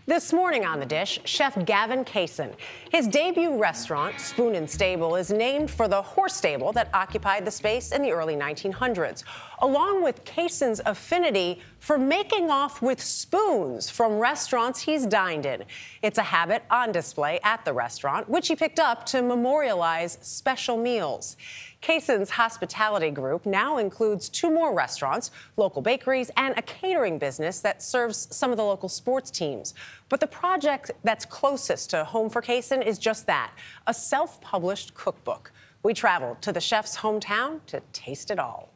This morning on The Dish, Chef Gavin Kaysen. His debut restaurant, Spoon and Stable, is named for the horse stable that occupied the space in the early 1900s, along with Kaysen's affinity for making off with spoons from restaurants he's dined in. It's a habit on display at the restaurant, which he picked up to memorialize special meals. Kaysen's hospitality group now includes 2 more restaurants, local bakeries, and a catering business that serves some of the local sports teams. But the project that's closest to home for Kaysen is just that, a self-published cookbook. We traveled to the chef's hometown to taste it all.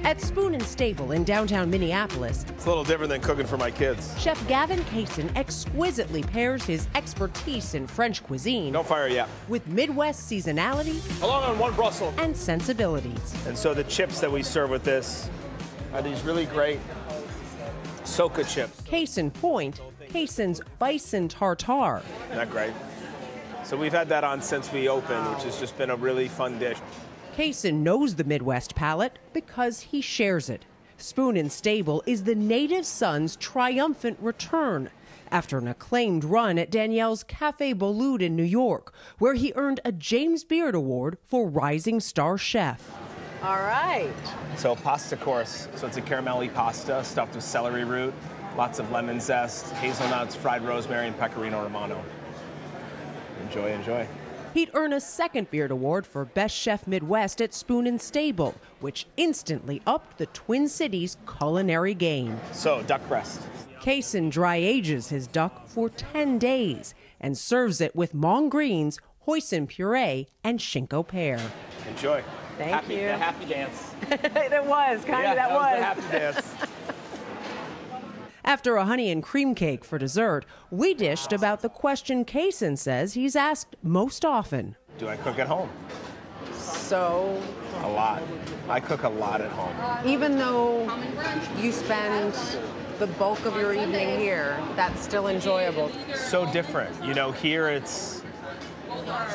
At Spoon and Stable in downtown Minneapolis, it's a little different than cooking for my kids. Chef Gavin Kaysen exquisitely pairs his expertise in French cuisine Don't fire yet. with Midwest seasonality Along on one Brussels. and sensibilities. And so the chips that we serve with this are these really great Soca chips. Case in point, Kaysen's bison tartare. Isn't that great? So we've had that on since we opened, which has just been a really fun dish. Kaysen knows the Midwest palate because he shares it. Spoon and Stable is the native son's triumphant return after an acclaimed run at Danielle's Café Boulud in New York, where he earned a James Beard Award for Rising Star Chef. All right. So pasta course. So it's a caramelly pasta stuffed with celery root, lots of lemon zest, hazelnuts, fried rosemary, and pecorino romano. Enjoy, enjoy. He'd earn a second Beard Award for Best Chef Midwest at Spoon and Stable, which instantly upped the Twin Cities' culinary game. So, duck breast. Kaysen dry ages his duck for 10 days and serves it with mung greens, hoisin puree, and Shinko pear. Enjoy. Thank you. The happy dance. That was, kind of, that was. The happy dance. After a honey and cream cake for dessert, we dished about the question Kaysen says he's asked most often. Do I cook at home? So? A lot. I cook a lot at home. Even though you spend the bulk of your evening here, that's still enjoyable. So different. You know, here it's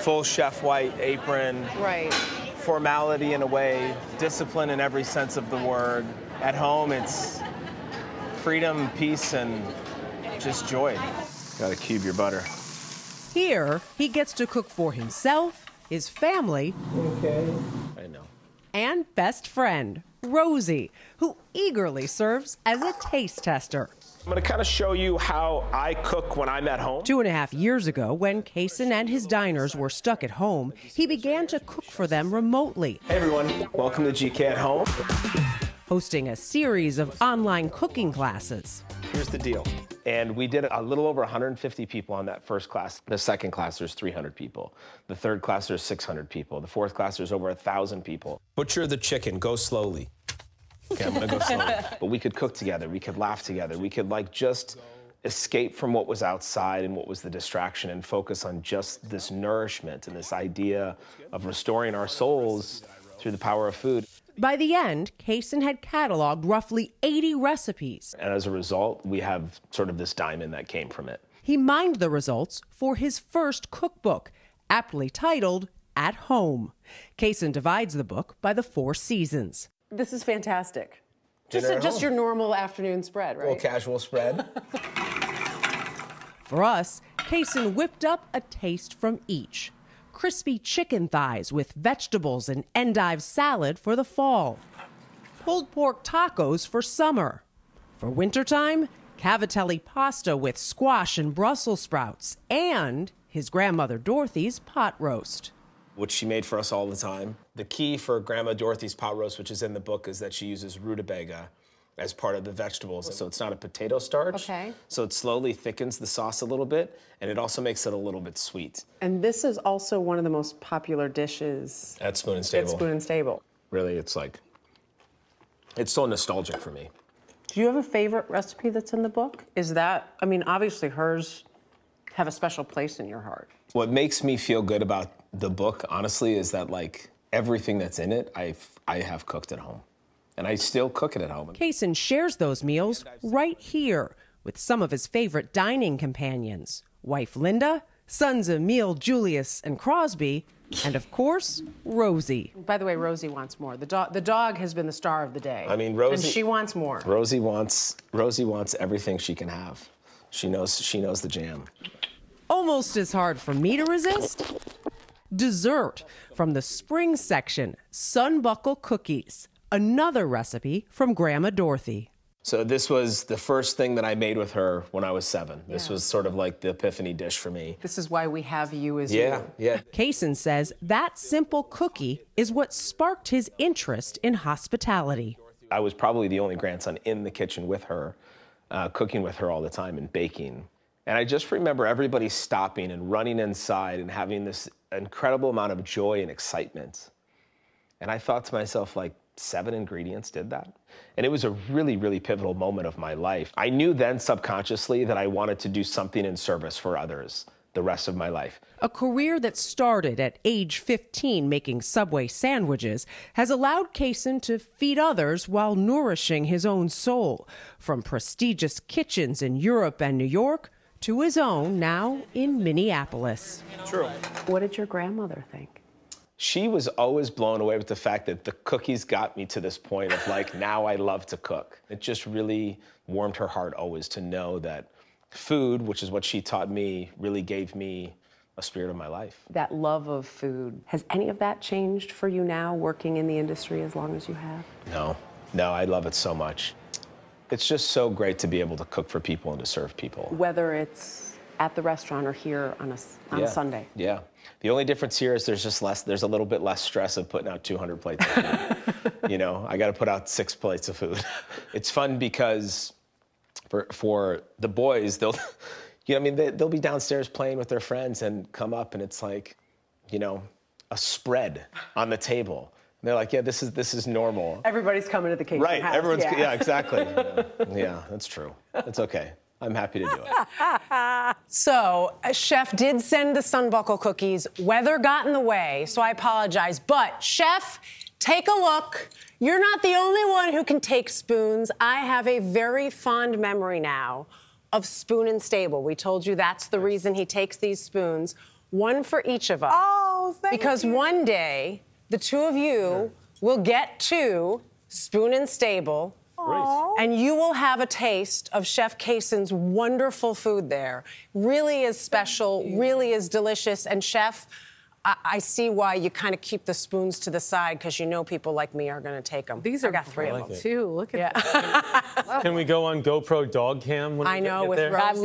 full chef white apron. Right. Formality in a way, discipline in every sense of the word. At home, it's freedom, peace, and just joy. Gotta cube your butter. Here, he gets to cook for himself, his family, I know. and best friend, Rosie, who eagerly serves as a taste tester. I'm gonna kind of show you how I cook when I'm at home. 2.5 years ago, when Kaysen and his diners were stuck at home, he began to cook for them remotely. Hey everyone, welcome to GK at Home. Hosting a series of online cooking classes. Here's the deal. And we did a little over 150 people on that first class. The second class, there's 300 people. The third class, there's 600 people. The fourth class, there's over 1,000 people. Butcher the chicken, go slowly. Okay, I'm gonna go slowly. But we could cook together, we could laugh together, we could like just escape from what was outside and what was the distraction and focus on just this nourishment and this idea of restoring our souls through the power of food. By the end, Kaysen had cataloged roughly 80 recipes. And as a result, we have sort of this diamond that came from it. He mined the results for his first cookbook, aptly titled At Home. Kaysen divides the book by the 4 seasons. This is fantastic. Just your normal afternoon spread, right? A little casual spread. For us, Kaysen whipped up a taste from each. Crispy chicken thighs with vegetables and endive salad for the fall. Pulled pork tacos for summer. For wintertime, cavatelli pasta with squash and Brussels sprouts. And his grandmother Dorothy's pot roast, which she made for us all the time. The key for Grandma Dorothy's pot roast, which is in the book, is that she uses rutabaga as part of the vegetables. So it's not a potato starch. Okay. So it slowly thickens the sauce a little bit, and it also makes it a little bit sweet. And this is also one of the most popular dishes At Spoon and Stable. at Spoon and Stable. Really, it's so nostalgic for me. Do you have a favorite recipe that's in the book? Is that, I mean, obviously hers have a special place in your heart. What makes me feel good about the book, honestly, is that like everything that's in it, I have cooked at home. And I still cook it at home. Kaysen shares those meals right here with some of his favorite dining companions, wife Linda, sons Emil, Julius, and Crosby, And of course, Rosie. By the way, Rosie wants more. The dog has been the star of the day. I mean, Rosie. And she wants more. Rosie wants everything she can have. She knows the jam. Almost as hard for me to resist. Dessert from the spring section, sunbuckle cookies. Another recipe from Grandma Dorothy. So this was the first thing that I made with her when I was 7. This was sort of like the epiphany dish for me. This is why we have you as you. Yeah. Kaysen says that simple cookie is what sparked his interest in hospitality. I was probably the only grandson in the kitchen with her, cooking with her all the time and baking. And I just remember everybody stopping and running inside and having this incredible amount of joy and excitement. And I thought to myself, like, 7 ingredients did that? And it was a really, really pivotal moment of my life. I knew then subconsciously that I wanted to do something in service for others the rest of my life. A career that started at age 15 making Subway sandwiches has allowed Kaysen to feed others while nourishing his own soul. From prestigious kitchens in Europe and New York to his own now in Minneapolis. True. What did your grandmother think? She was always blown away with the fact that the cookies got me to this point of like, now I love to cook. It just really warmed her heart always to know that food, which is what she taught me, really gave me a spirit of my life. That love of food, has any of that changed for you now, working in the industry as long as you have? No, I love it so much. It's just so great to be able to cook for people and to serve people. Whether it's at the restaurant or here on a Sunday. Yeah. The only difference here is there's a little bit less stress of putting out 200 plates of food. You know, I got to put out 6 plates of food. It's fun because for the boys, they'll be downstairs playing with their friends and come up and it's like, you know, a spread on the table. And they're like, yeah, this is normal. Everybody's coming to the Kaysen right. house. Everyone's exactly. Yeah, that's true. It's okay. I'm happy to do it. So, Chef did send the sunbuckle cookies. Weather got in the way, so I apologize. But, Chef, take a look. You're not the only one who can take spoons. I have a very fond memory now of Spoon and Stable. We told you that's the reason he takes these spoons. One for each of us. Oh, thank you. Because one day, the two of you will get to Spoon and Stable. Aww. And you will have a taste of Chef Kaysen's wonderful food there. Really is special, really is delicious. And Chef, I see why you kind of keep the spoons to the side because you know people like me are going to take them. These are I got 3 of them. too. Look at that. Can we go on GoPro dog cam when we get there? Rosie.